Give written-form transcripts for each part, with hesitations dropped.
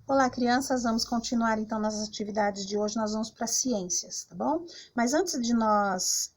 Olá, crianças, vamos continuar então nas atividades de hoje, nós vamos para ciências, tá bom? Mas antes de nós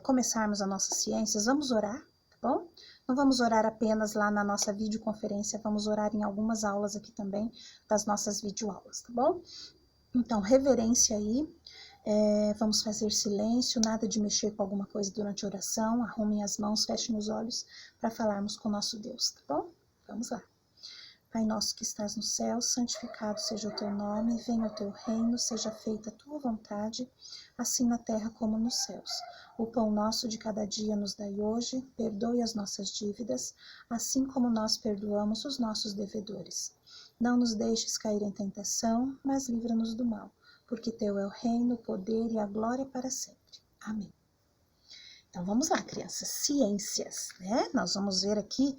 começarmos as nossas ciências, vamos orar, tá bom? Não vamos orar apenas lá na nossa videoconferência, vamos orar em algumas aulas aqui também, das nossas videoaulas, tá bom? Então, reverência aí, vamos fazer silêncio, nada de mexer com alguma coisa durante a oração, arrumem as mãos, fechem os olhos para falarmos com o nosso Deus, tá bom? Vamos lá. Pai nosso que estás no céu, santificado seja o teu nome, venha o teu reino, seja feita a tua vontade, assim na terra como nos céus. O pão nosso de cada dia nos dai hoje, perdoe as nossas dívidas, assim como nós perdoamos os nossos devedores. Não nos deixes cair em tentação, mas livra-nos do mal, porque teu é o reino, o poder e a glória para sempre. Amém. Então, vamos lá, crianças, ciências, né? Nós vamos ver aqui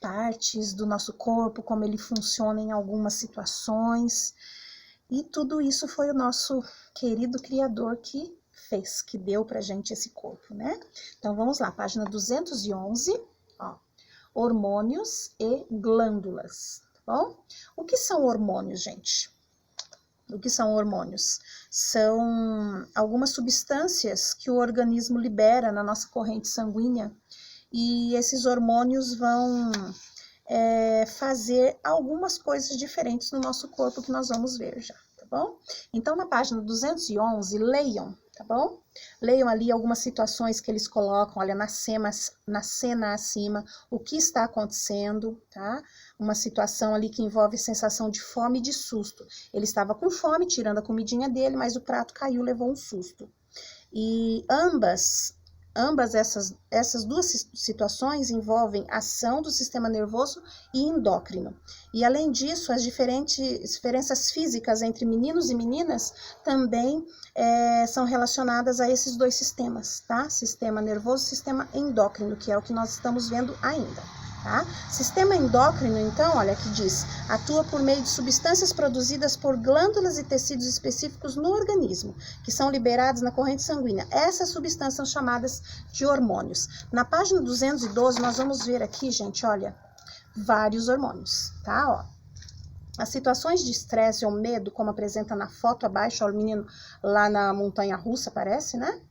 partes do nosso corpo, como ele funciona em algumas situações, e tudo isso foi o nosso querido Criador que fez, que deu pra gente esse corpo, né? Então, vamos lá, página 211, ó, hormônios e glândulas, tá bom? O que são hormônios, gente? O que são hormônios? São algumas substâncias que o organismo libera na nossa corrente sanguínea e esses hormônios vão fazer algumas coisas diferentes no nosso corpo que nós vamos ver já, tá bom? Então, na página 211, leiam, tá bom? Leiam ali algumas situações que eles colocam, olha, na cena acima, o que está acontecendo, tá? Uma situação ali que envolve sensação de fome e de susto. Ele estava com fome, tirando a comidinha dele, mas o prato caiu, levou um susto. E ambas essas duas situações envolvem ação do sistema nervoso e endócrino. E além disso, as diferenças físicas entre meninos e meninas também são relacionadas a esses dois sistemas, tá? Sistema nervoso e sistema endócrino, que é o que nós estamos vendo ainda. Tá? Sistema endócrino, então, olha que diz, atua por meio de substâncias produzidas por glândulas e tecidos específicos no organismo, que são liberados na corrente sanguínea. Essas substâncias são chamadas de hormônios. Na página 212, nós vamos ver aqui, gente, olha, vários hormônios, tá? Ó. As situações de estresse ou medo, como apresenta na foto abaixo, ó, o menino lá na montanha-russa, parece, né?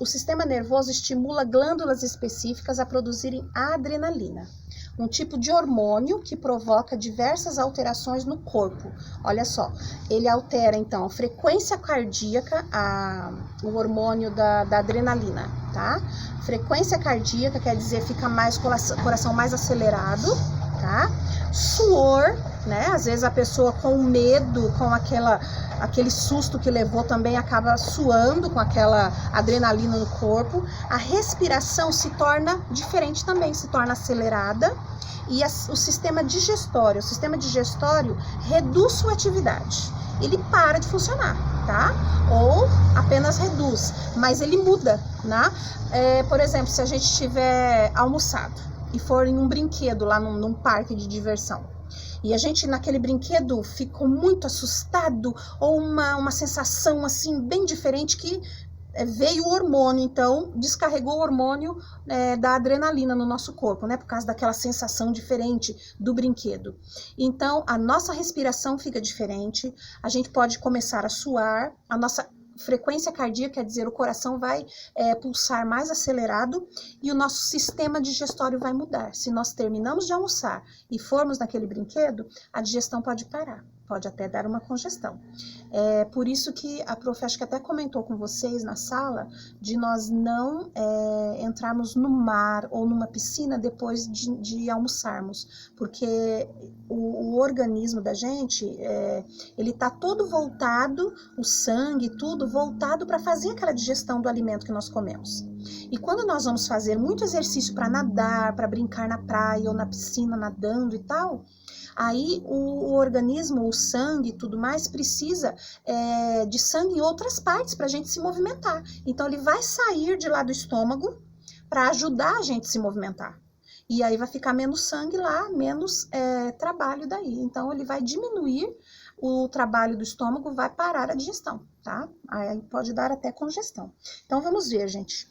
O sistema nervoso estimula glândulas específicas a produzirem adrenalina, um tipo de hormônio que provoca diversas alterações no corpo. Olha só, ele altera então a frequência cardíaca, o hormônio da adrenalina, tá? Frequência cardíaca quer dizer fica mais coração mais acelerado, tá? Suor, né? Às vezes a pessoa com medo, com aquele susto que levou também acaba suando com aquela adrenalina no corpo. A respiração se torna diferente também, se torna acelerada. E o sistema digestório reduz sua atividade. Ele para de funcionar, tá? Ou apenas reduz, mas ele muda, né? Por exemplo, se a gente tiver almoçado e for em um brinquedo lá num parque de diversão, e a gente naquele brinquedo ficou muito assustado, ou uma sensação assim bem diferente que veio o hormônio, então descarregou o hormônio da adrenalina no nosso corpo, né? Por causa daquela sensação diferente do brinquedo. Então a nossa respiração fica diferente, a gente pode começar a suar, a nossa frequência cardíaca, quer dizer, o coração vai pulsar mais acelerado e o nosso sistema digestório vai mudar. Se nós terminamos de almoçar e formos naquele brinquedo, a digestão pode parar, pode até dar uma congestão. Por isso que a prof, acho que até comentou com vocês na sala, de nós não entrarmos no mar ou numa piscina depois de almoçarmos, porque o organismo da gente, ele tá todo voltado, o sangue, tudo voltado para fazer aquela digestão do alimento que nós comemos. E quando nós vamos fazer muito exercício para nadar, para brincar na praia ou na piscina nadando e tal, aí o organismo, o sangue e tudo mais precisa de sangue em outras partes para a gente se movimentar. Então ele vai sair de lá do estômago para ajudar a gente a se movimentar. E aí vai ficar menos sangue lá, menos trabalho daí. Então ele vai diminuir o trabalho do estômago, vai parar a digestão, tá? Aí pode dar até congestão. Então vamos ver, gente.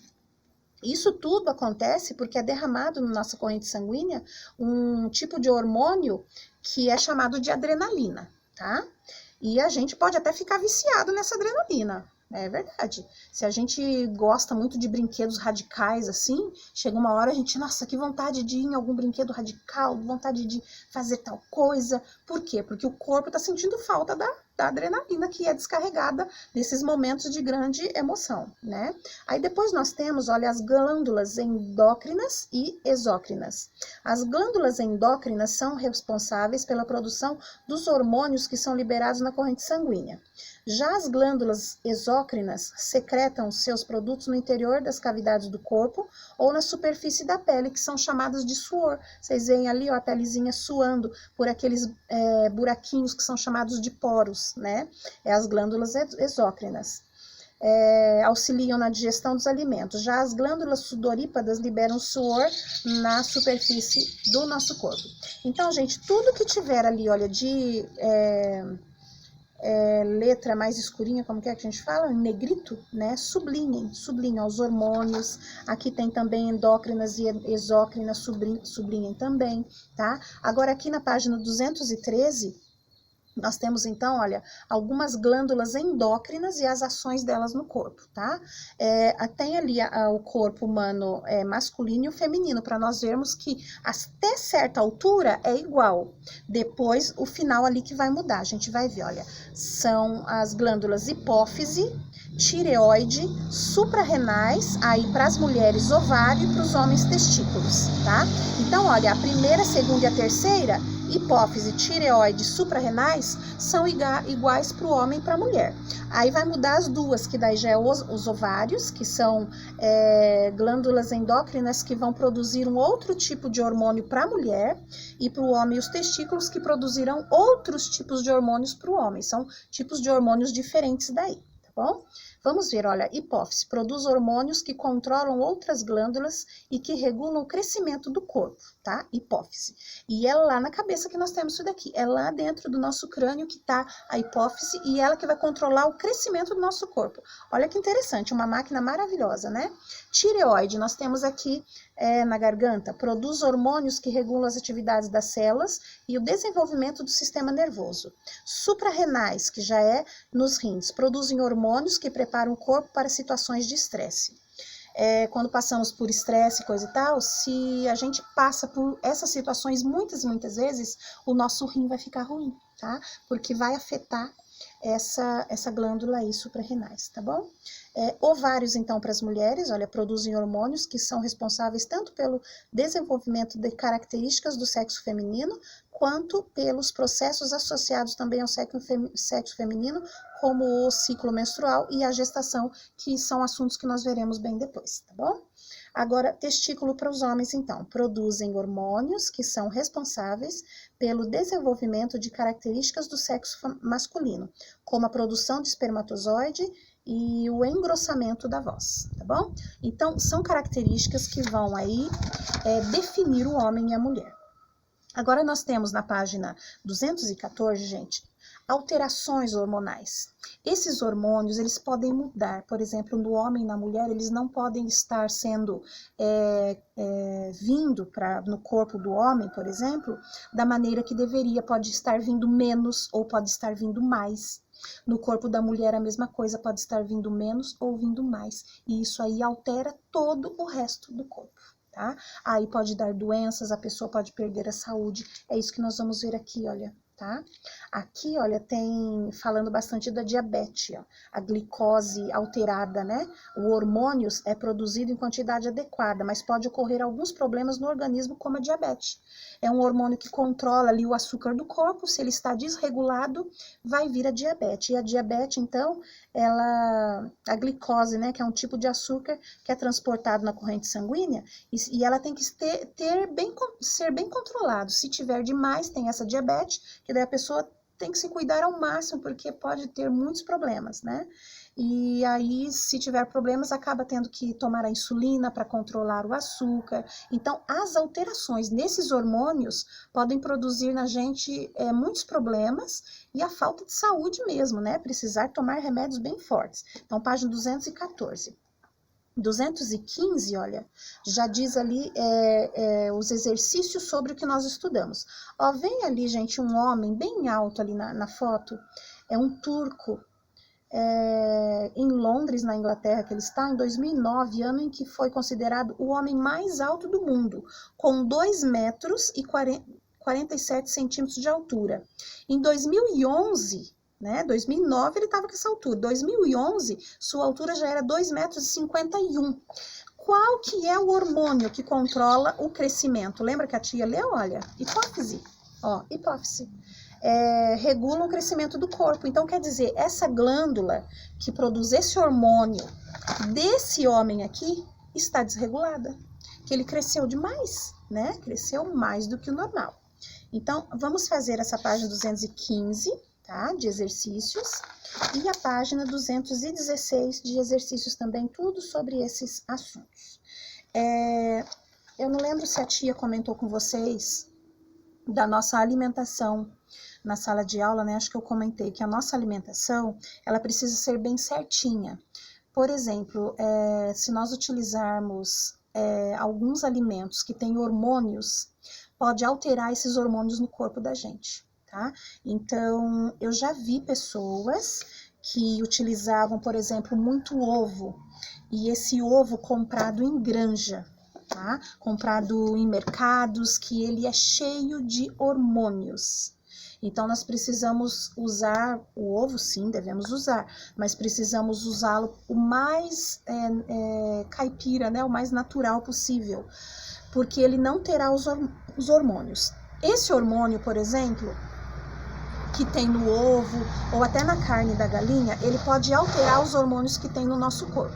Isso tudo acontece porque é derramado na nossa corrente sanguínea um tipo de hormônio que é chamado de adrenalina, tá? E a gente pode até ficar viciado nessa adrenalina. É verdade. Se a gente gosta muito de brinquedos radicais, assim, chega uma hora a gente, nossa, que vontade de ir em algum brinquedo radical, vontade de fazer tal coisa. Por quê? Porque o corpo tá sentindo falta da adrenalina que é descarregada nesses momentos de grande emoção, né? Aí depois nós temos, olha, as glândulas endócrinas e exócrinas. As glândulas endócrinas são responsáveis pela produção dos hormônios que são liberados na corrente sanguínea. Já as glândulas exócrinas secretam seus produtos no interior das cavidades do corpo ou na superfície da pele, que são chamadas de suor. Vocês veem ali, ó, a pelezinha suando por aqueles buraquinhos que são chamados de poros, né? É as glândulas exócrinas. Auxiliam na digestão dos alimentos. Já as glândulas sudorípadas liberam suor na superfície do nosso corpo. Então, gente, tudo que tiver ali, olha, de letra mais escurinha, como que a gente fala? Negrito, né? Sublinhem os hormônios. Aqui tem também endócrinas e exócrinas, sublinhem também, tá? Agora, aqui na página 213, nós temos, então, olha, algumas glândulas endócrinas e as ações delas no corpo, tá? Tem ali o corpo humano masculino e o feminino, para nós vermos que até certa altura é igual. Depois, o final ali que vai mudar, a gente vai ver, olha, são as glândulas hipófise, tireoide, suprarrenais, aí para as mulheres ovário e para os homens testículos, tá? Então, olha, a primeira, a segunda e a terceira, hipófise, tireoide, suprarrenais, são iguais para o homem e para a mulher. Aí vai mudar as duas, que daí já é os ovários, que são glândulas endócrinas que vão produzir um outro tipo de hormônio para a mulher, e para o homem os testículos que produzirão outros tipos de hormônios para o homem. São tipos de hormônios diferentes daí, tá bom? Vamos ver, olha, hipófise produz hormônios que controlam outras glândulas e que regulam o crescimento do corpo, tá? Hipófise. E é lá na cabeça que nós temos isso daqui. É lá dentro do nosso crânio que tá a hipófise e ela que vai controlar o crescimento do nosso corpo. Olha que interessante, uma máquina maravilhosa, né? Tireoide, nós temos aqui na garganta, produz hormônios que regulam as atividades das células e o desenvolvimento do sistema nervoso. Suprarrenais, que já é nos rins, produzem hormônios que preparam o corpo para situações de estresse. Quando passamos por estresse, coisa e tal, se a gente passa por essas situações muitas vezes, o nosso rim vai ficar ruim, tá? Porque vai afetar essa glândula aí, suprarrenais, tá bom? Ovários, então, para as mulheres, olha, produzem hormônios que são responsáveis tanto pelo desenvolvimento de características do sexo feminino, quanto pelos processos associados também ao sexo feminino, como o ciclo menstrual e a gestação, que são assuntos que nós veremos bem depois, tá bom? Agora, testículo para os homens, então, produzem hormônios que são responsáveis pelo desenvolvimento de características do sexo masculino, como a produção de espermatozoide e o engrossamento da voz, tá bom? Então, são características que vão aí definir o homem e a mulher. Agora, nós temos na página 214, gente, alterações hormonais. Esses hormônios, eles podem mudar, por exemplo, no homem e na mulher, eles não podem estar sendo vindo no corpo do homem, por exemplo, da maneira que deveria, pode estar vindo menos ou pode estar vindo mais. No corpo da mulher a mesma coisa, pode estar vindo menos ou vindo mais, e isso aí altera todo o resto do corpo. Tá? Aí pode dar doenças, a pessoa pode perder a saúde, é isso que nós vamos ver aqui, olha, tá? Aqui, olha, tem falando bastante da diabetes, ó, a glicose alterada, né? O hormônio é produzido em quantidade adequada, mas pode ocorrer alguns problemas no organismo, como a diabetes. É um hormônio que controla ali o açúcar do corpo, se ele está desregulado, vai vir a diabetes. E a diabetes, então, a glicose, né, que é um tipo de açúcar que é transportado na corrente sanguínea, e ela tem que ser bem controlado. Se tiver demais, tem essa diabetes, que daí a pessoa tem que se cuidar ao máximo, porque pode ter muitos problemas, né? E aí, se tiver problemas, acaba tendo que tomar a insulina para controlar o açúcar. Então, as alterações nesses hormônios podem produzir na gente muitos problemas e a falta de saúde mesmo, né? Precisar tomar remédios bem fortes. Então, página 214. 215, olha, já diz ali os exercícios sobre o que nós estudamos. Ó, vem ali, gente, um homem bem alto ali na foto, é um turco, em Londres, na Inglaterra, que ele está, em 2009, ano em que foi considerado o homem mais alto do mundo, com 2 metros e 47 centímetros de altura. Em 2011... 2009 ele estava com essa altura, 2011 sua altura já era 2 metros e 51. Qual que é o hormônio que controla o crescimento? Lembra que a tia leu? Olha, hipófise, ó, hipófise. Regula o crescimento do corpo. Então, quer dizer, essa glândula que produz esse hormônio desse homem aqui está desregulada, que ele cresceu demais, né? Cresceu mais do que o normal. Então, vamos fazer essa página 215, tá? De exercícios, e a página 216 de exercícios também, tudo sobre esses assuntos. Eu não lembro se a tia comentou com vocês da nossa alimentação na sala de aula, né? Acho que eu comentei que a nossa alimentação, ela precisa ser bem certinha. Por exemplo, se nós utilizarmos alguns alimentos que têm hormônios, pode alterar esses hormônios no corpo da gente. Tá? Então, eu já vi pessoas que utilizavam, por exemplo, muito ovo, e esse ovo comprado em granja, tá? Comprado em mercados, que ele é cheio de hormônios. Então, nós precisamos usar o ovo, sim, devemos usar, mas precisamos usá-lo o mais caipira, né? O mais natural possível, porque ele não terá os hormônios. Esse hormônio, por exemplo, que tem no ovo ou até na carne da galinha, ele pode alterar os hormônios que tem no nosso corpo.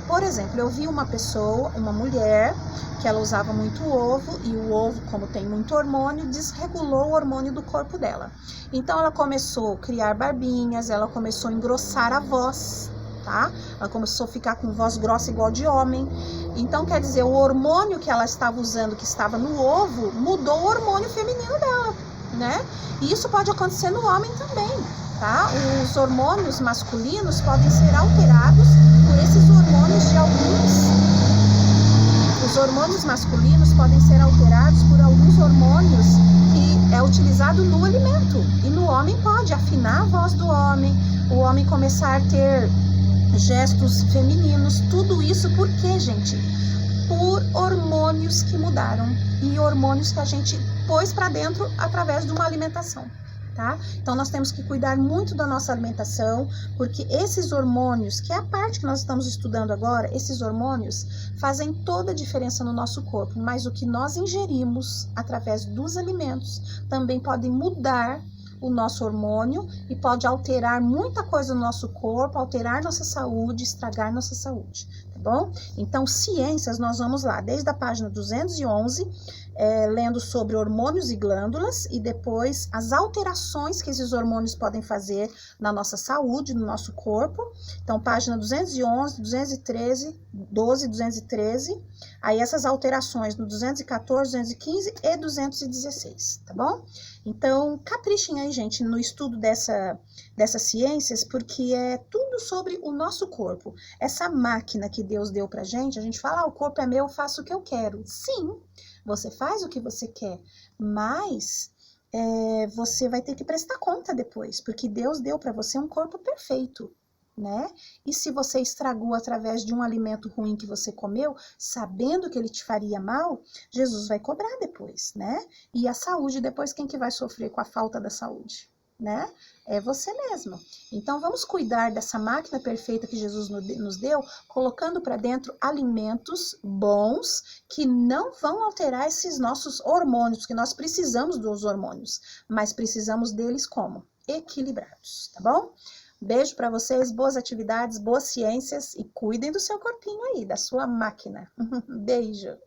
Por exemplo, eu vi uma pessoa, uma mulher, que ela usava muito ovo, e o ovo, como tem muito hormônio, desregulou o hormônio do corpo dela. Então, ela começou a criar barbinhas, ela começou a engrossar a voz, tá? Ela começou a ficar com voz grossa igual de homem. Então, quer dizer, o hormônio que ela estava usando, que estava no ovo, mudou o hormônio feminino dela, né? E isso pode acontecer no homem também, tá? Os hormônios masculinos podem ser alterados por esses hormônios de alguns... Os hormônios masculinos podem ser alterados por alguns hormônios que é utilizado no alimento. E no homem pode afinar a voz do homem, o homem começar a ter gestos femininos. Tudo isso por quê, gente? Por hormônios que mudaram e hormônios que a gente pôs para dentro através de uma alimentação, tá? Então, nós temos que cuidar muito da nossa alimentação, porque esses hormônios, que é a parte que nós estamos estudando agora, esses hormônios fazem toda a diferença no nosso corpo, mas o que nós ingerimos através dos alimentos também pode mudar o nosso hormônio e pode alterar muita coisa no nosso corpo, alterar nossa saúde, estragar nossa saúde, tá bom? Então, ciências, nós vamos lá, desde a página 211, lendo sobre hormônios e glândulas, e depois as alterações que esses hormônios podem fazer na nossa saúde, no nosso corpo. Então, página 211, 213, 12, 213, aí essas alterações no 214, 215 e 216, tá bom? Então, caprichem aí, gente, no estudo dessas ciências, porque é tudo sobre o nosso corpo. Essa máquina que Deus deu pra gente, a gente fala, o corpo é meu, eu faço o que eu quero. Sim, você faz o que você quer, mas você vai ter que prestar conta depois, porque Deus deu pra você um corpo perfeito, né? E se você estragou através de um alimento ruim que você comeu, sabendo que ele te faria mal, Jesus vai cobrar depois, né? E a saúde, depois quem que vai sofrer com a falta da saúde, né? É você mesmo. Então, vamos cuidar dessa máquina perfeita que Jesus nos deu, colocando para dentro alimentos bons, que não vão alterar esses nossos hormônios, que nós precisamos dos hormônios, mas precisamos deles como? Equilibrados, tá bom? Beijo para vocês, boas atividades, boas ciências e cuidem do seu corpinho aí, da sua máquina. Beijo!